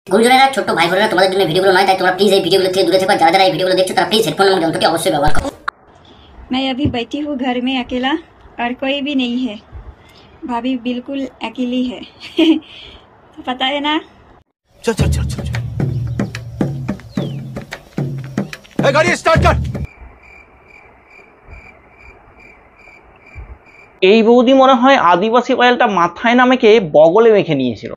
গুরুজনেরা, ছোট্ট ভাই বোনেরা, তোমাদের জন্য ভিডিওগুলো নয়, তাই তোমরা প্লিজ এই ভিডিওগুলো থেকে দূরে থেকো। যারা যারা এই ভিডিওগুলো দেখছো তারা প্লিজ হেডফোন এবং যন্ত্রটি অবশ্যই ব্যবহার করো। मैं अभी बैठी हूँ घर में अकेला और कोई भी नहीं है। भाभी बिल्कुल अकेली है। तो पता है ना। चल चल चल चल गाड़ी स्टार्ट कर। এই বৌদি মনে হয় আদিবাসী অয়েলটা মাথায় না মেখে বগলে মেখে নিয়েছিল।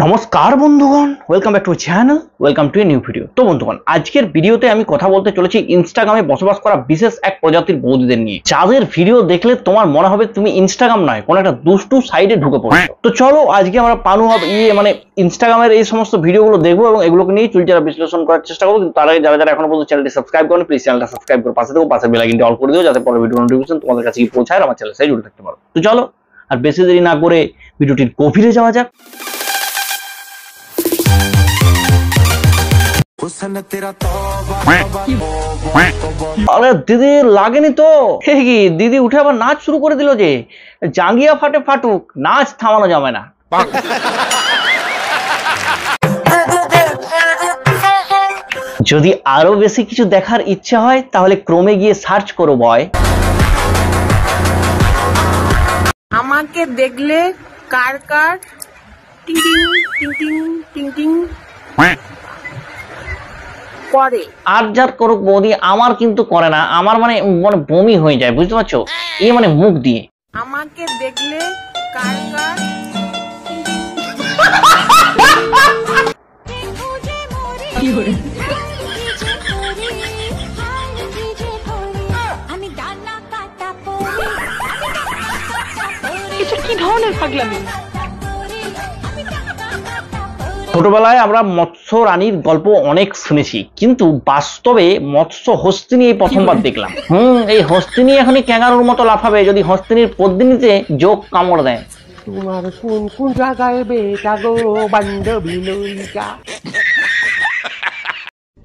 নমস্কার বন্ধুগণ, welcome back to channel, welcome to a new video. তো বন্ধুগণ, আজকের ভিডিওতে আমি কথা বলতে চলেছি ইনস্টাগ্রামে বসবাস করা বিশেষ এক প্রজাতির বৌদিদের নিয়ে, যাদের ভিডিও দেখলে তোমার মনে হবে তুমি ইনস্টাগ্রাম নয় কোনো একটা দুষ্টু সাইডে ঢুকে পড়ছো। তো চলো আজকে আমরা ইনস্টাগ্রামের এই সমস্ত ভিডিওগুলো দেখবো এবং এগুলোকে নিয়ে চুলচারা বিশ্লেষণ করার চেষ্টা করবো। কিন্তু তার আগে যারা যারা এখনো পর্যন্ত চ্যানেলটি সাবস্ক্রাইব করেন, প্লিজ চ্যানেলটা সাবস্ক্রাইব করে পাশে থেকো, পাশে বেল আইকনটি অল করে দিও যাতে পরে ভিডিও নোটিফিকেশন তোমাদের কাছে গিয়ে পৌঁছায় আর আমার চ্যানেলের সাথে জুড়ে থাকতে পারো। তো চলো আর বেশি দেরি না করে ভিডিওটির গভীরে যাওয়া যাক। আরে দিদি লাগেনি তো? কি দিদি উঠে আবার নাচ শুরু করে দিল যে? জাঙ্গিয়া ফাটে ফাটুক, নাচ থামানো যাবে না। যদি আরো বেশি কিছু দেখার ইচ্ছা হয় তাহলে ক্রমে গিয়ে সার্চ করো বয়। আমাকে দেখলে কার কার টিং টিং টিং টিং টিং করে। আর যার করুক বৌদি, আমার কিন্তু করে না। আমার মানে বমি হয়ে যায়, বুঝতে পারছো? এই মানে মুখ দিয়ে আমাকে দেখলে কার কার কি ধরনের পাগলামি। ছোটবেলায় আমরা মৎস্য রানীর গল্প অনেক শুনেছি, কিন্তু বাস্তবে মৎস্য হস্তিনী এই প্রথমবার দেখলাম। এই হস্তিনী এখনই ক্যাঙ্গারুর মতো লাফাবে যদি হস্তিনীর পদ্মিনীতে যোগ কামড় দেয়। তোমার কোন কোন জায়গায় বেটা গো বান্ধবী লইকা।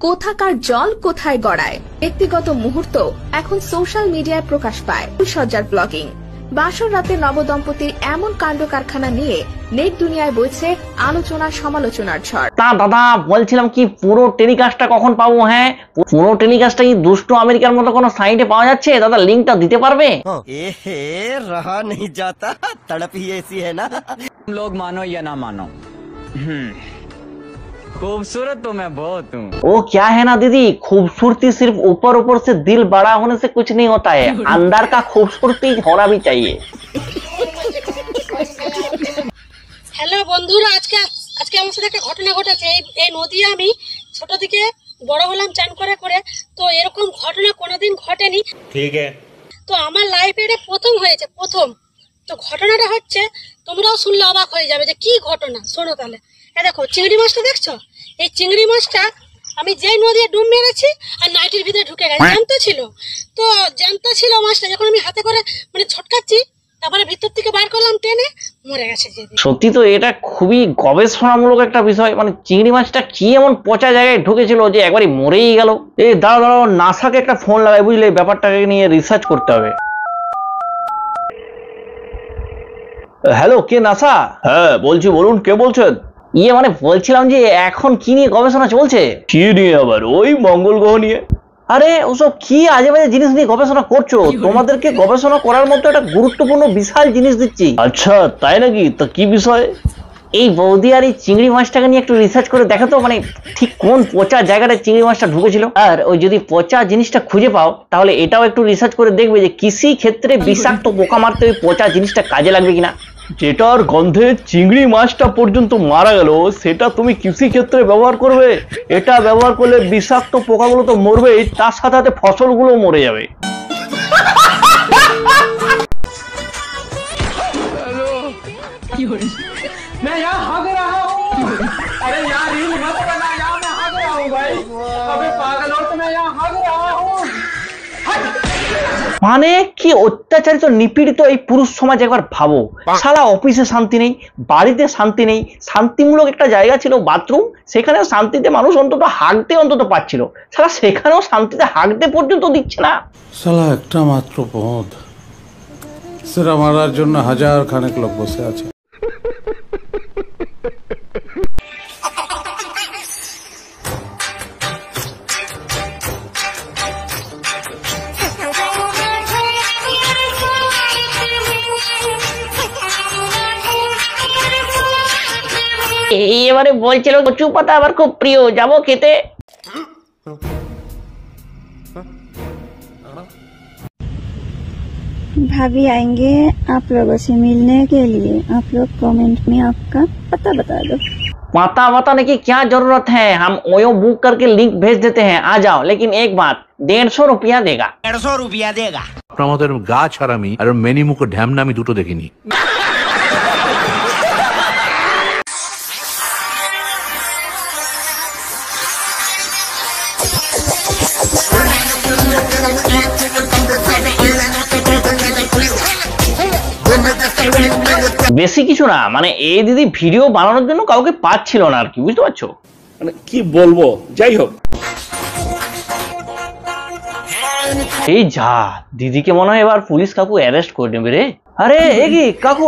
কোথাকার জল কোথায় গড়ায়, ব্যক্তিগত মুহূর্ত এখন সোশ্যাল মিডিয়ায় প্রকাশ পায়। সজ্জার ব্লগিং, বাসর রাতে নবদম্পতির এমন কাণ্ড কারখানা নিয়ে নেট দুনিয়ায় বইছে আলোচনা সমালোচনার ঝড়। তা দাদা বলছিলাম কি, পুরো টেলিকাস্টটা কখন পাবো? হ্যাঁ, পুরো টেলিকাস্টটা কি দুষ্টু আমেরিকার মতো কোনো সাইটে পাওয়া যাচ্ছে? দাদা লিংকটা দিতে পারবে? रहा नहीं जाता, तड़प ही ऐसी है ना। तुम लोग मानो या ना मानो, खूबसूरत तो मैं बहुत हूँ। वो क्या है ना दीदी, खूबसूरती सिर्फ ऊपर ऊपर से दिल बड़ा होने से कुछ नहीं होता है, अंदर का खूबसूरती होना भी चाहिए। হ্যালো বন্ধুরা, আজকে আমার সাথে একটা ঘটনা ঘটেছে। এই নদী আমি ছোট থেকে বড় হলাম চান করে করে, তো এরকম ঘটনা কোনোদিন ঘটেনি। ठीक है। তো আমার লাইফে এটা প্রথম হয়েছে, প্রথম। তো ঘটনাটা হচ্ছে, তোমরাও শুনলে অবাক হয়ে যাবে যে কি ঘটনা। শোনো তাহলে। দেখো চিংড়ি মাছটা দেখছো? এই চিংড়ি মাছটা আমি যেই নদী ডুব মেরেছি আর নাইটির ভিতরে ঢুকে গেছে। জ্যান্ত ছিল মাছটা। যখন আমি হাতে করে ছটকাচ্ছি, তারপরে ভিতর থেকে বাইর করলাম টেনে, মরে গেছে। সত্যি তো এটা খুবই গবেষণামূলক একটা বিষয়। চিংড়ি মাছটা কি এমন পচা জায়গায় ঢুকেছিল যে একবারই মরেই গেল। এই দাঁড়াও, নাসাকে একটা ফোন লাগাই, বুঝলে? ব্যাপারটাকে নিয়ে রিসার্চ করতে হবে। হ্যালো, কে নাসা? হ্যাঁ বলছি, বলুন কে বলছেন? বলছিলাম যে এখন কি নিয়ে গবেষণা চলছে? কি নিয়ে আবার? ওই মঙ্গল গ্রহ নিয়ে। আরে ওসব কি আজে বাজে জিনিস নিয়ে গবেষণা করছো? তোমাদেরকে গবেষণা করার মতো একটা গুরুত্বপূর্ণ বিশাল জিনিস দিচ্ছি। আচ্ছা তাই নাকি? তা কি বিষয়? এই বৌদি আর এই চিংড়ি মাছটাকে নিয়ে একটু রিসার্চ করে দেখো তো, ঠিক কোন পচা জায়গাটা চিংড়ি মাছটা ঢুকেছিল। আর ওই যদি পচা জিনিসটা খুঁজে পাও তাহলে এটাও একটু রিসার্চ করে দেখবে যে কৃষি ক্ষেত্রে বিষাক্ত পোকা মারতে ওই পচা জিনিসটা কাজে লাগবে কিনা। যেটার গন্ধে চিংড়ি মাছটা পর্যন্ত মারা গেল, সেটা তুমি কৃষি ক্ষেত্রে ব্যবহার করবে? এটা ব্যবহার করলে বিষাক্ত পোকাগুলো তো মরবেই, তার সাথে সাথে ফসলগুলো মরে যাবে। मैं यहाँ भाग रहा हूँ। अरे यार रील मत बना, यहाँ मैं भाग रहा हूँ भाई। अबे पागल हो, तो मैं यहाँ भाग रहा हूँ। কি অত্যাচারিত নিপীড়িত এই পুরুষ সমাজ একবার ভাবো। শালা অফিসে শান্তি নেই, বাড়িতে শান্তি নেই, শান্তিমূলক একটা জায়গা ছিল বাথরুম, সেখানেও শান্তিতে মানুষ অন্তত হাগতে পাচ্ছিল। শালা সেখানেও শান্তিতে হাগতে পর্যন্ত দিচ্ছে না। শালা একটা মাত্র পথ, সেটা মারার জন্য হাজার খানেক লোক বসে আছে। এবারে বলছিল কচু পাতা আমার খুব প্রিয়, যাবো খেতে। भाभी आएंगे आप लोगों से मिलने के लिए। आप लोग कमेंट में आपका पता बता दो। पता बताने की क्या जरूरत है, हम ओयो बुक करके लिंक भेज देते हैं, आ जाओ। लेकिन एक बात, 150 रुपया देगा। 150 रुपया देगा। আমাদের গা ছাড়ামি আর মেনি মুখ ঢ্যামনা আমি দুটো দেখিনি। বেশি কিছু না, মানে এই দিদি ভিডিও বানানোর জন্য কাউকে পাচ্ছিল না আর কি, বুঝতে পারছো? মানে কি বলবো, যাই হোক। এই যা, দিদিকে মনে হয় এবার পুলিশ কাকু অ্যারেস্ট করে নেবে রে। আরে এগি কাকু,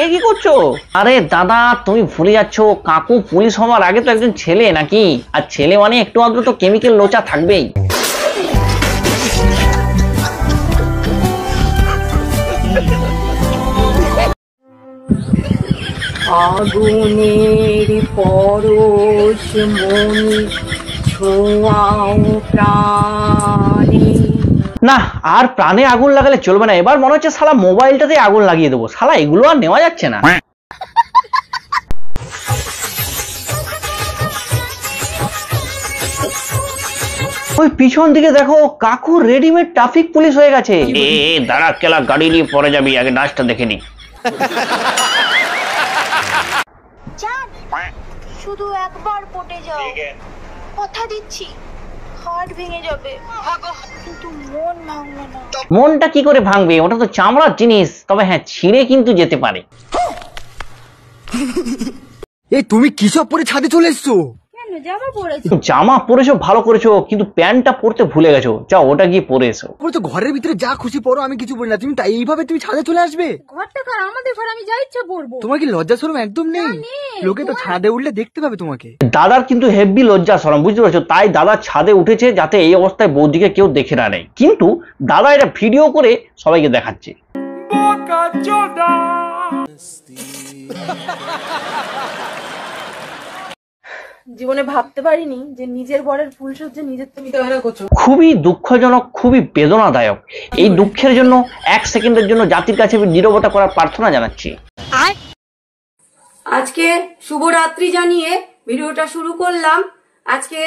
এগি করছো? আরে দাদা তুমি ভুলে যাচ্ছ, কাকু পুলিশ হওয়ার আগে তো একজন ছেলে নাকি, আর ছেলে মানে একটু আধটু তো কেমিক্যাল লোচা থাকবেই। আগুনের পরশ মনি ছোঁয়াও প্রাণে। না, আর প্রাণে আগুন লাগালে চলবে না, এবার মনে হচ্ছে শালা মোবাইলটাতে আগুন লাগিয়ে দেবো। শালা এগুলো আর নেওয়া যাচ্ছে না। ওই পিছন দিকে দেখো, কাকু রেডিমেড ট্রাফিক পুলিশ হয়ে গেছে। দাঁড়া কেলা, গাড়ি নিয়ে পরে যাবি, আগে নাচটা দেখে নি। শুধু একবার পটে যাও, কথা দিচ্ছি হার্ট ভেঙে যাবে, কিন্তু মন ভাঙবে না। মনটা কি করে ভাঙবে, ওটা তো চামড়ার জিনিস। তবে হ্যাঁ, ছিঁড়ে কিন্তু যেতে পারে। এই তুমি কি সব পরে ছাদে চলে এসছো? জামা পরেছো ভালো করেছো, কিন্তু প্যান্টটা পরতে ভুলে গেছো। যাও ওটা গিয়ে পরে এসো। তো ঘরের ভিতরে যা খুশি পরো, আমি কিছু বলি না। তুমি তাই এইভাবে তুমি ছাদে চলে আসবে? ঘরটা কার? আমাদের ঘর, আমি যা ইচ্ছা পরবো। তোমার কি লজ্জা শরম একদম নেই? লোকে তো ছাদে উঠলে দেখতে পাবে তোমাকে। দাদার কিন্তু হেভি লজ্জা শরম, বুঝতে পারছো? তাই দাদা ছাদে উঠেছে যাতে এই অবস্থায় বৌদিকে কেউ দেখে না নেয়। কিন্তু দাদা এটা ভিডিও করে সবাইকে দেখাচ্ছে। জীবনে ভাবতে পারিনি যে নিজের বরের ফুল সজ্জা নিজের তুমি তৈরি করছো। খুবই দুঃখজনক, খুবই বেদনাদায়ক। এই দুঃখের জন্য 1 সেকেন্ডের জন্য জাতির কাছে নীরবতা করার প্রার্থনা জানাচ্ছি। আজকে শুভরাত্রি জানিয়ে ভিডিওটা শুরু করলাম। আজকে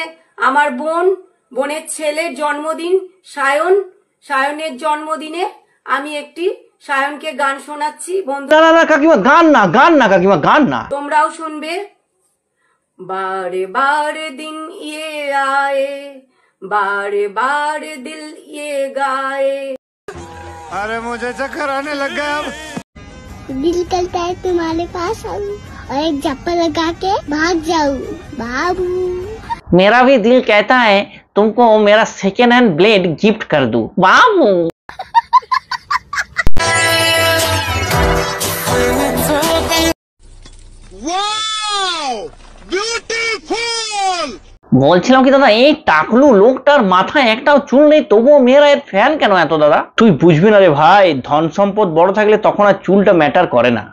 আমার বোনের ছেলের জন্মদিন, সায়নের জন্মদিনে আমি একটি সায়নকে গান শোনাচ্ছি। বন্ধু না কাকিমা, গান না কাকিমা, গান না। তোমরাও শুনবে। बारे बारे दिन ये आए, बारे बारे दिल ये गाए। अरे मुझे चक्कर आने लग गया अब। दिल करता है तुम्हारे पास आऊं और एक झप्पा लगा के भाग जाऊं बाबू। मेरा भी दिल कहता है तुमको मेरा सेकेंड हैंड ब्लेड गिफ्ट कर दूं बाबू। বলছিলাম কি দাদা, এই টাকলু লোকটার মাথায় একটাও চুল নেই, তবুও মেয়েরা এর ফ্যান কেন এত? দাদা তুই বুঝবি না রে ভাই, ধন সম্পদ বড় থাকলে তখন আর চুলটা ম্যাটার করে না।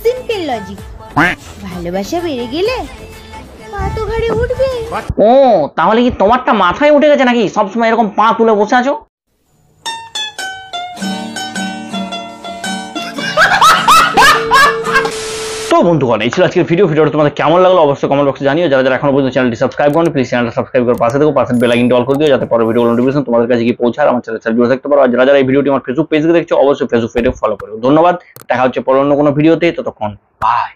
সিম্পল লজিক, ভালোবাসা বেড়ে গেলে পা তো ঘাড়ে উঠবে। ও তাহলে কি তোমারটা মাথায় উঠে গেছে নাকি? সবসময় এরকম পা তুলে বসে আছো? তো বন্ধুগণ, এই ছিল আজকের ভিডিওটা তোমাদের কেমন লাগলো অবশ্যই কমেন্ট বক্সে জানিও। যারা এখনো পর্যন্ত চ্যানেলটি সাবস্ক্রাইব করেন, প্লিজ চ্যানেলটা সাবস্ক্রাইব করে পাশে থেকো, পাশে বেল আইকনটি অল করে দিও যাতে পরের ভিডিও নোটিফিকেশন তোমাদের কাছে গিয়ে পৌঁছায়, আমার চ্যানেল সাবস্ক্রাইব থাকতে পারো। আর যারা এই ভিডিওটি আমার ফেসবুক পেজ থেকে দেখছো, অবশ্যই ফেসবুক পেজে ফলো করো। ধন্যবাদ, দেখা হচ্ছে পরের অন্য কোনো ভিডিওতে, ততক্ষণ বাই।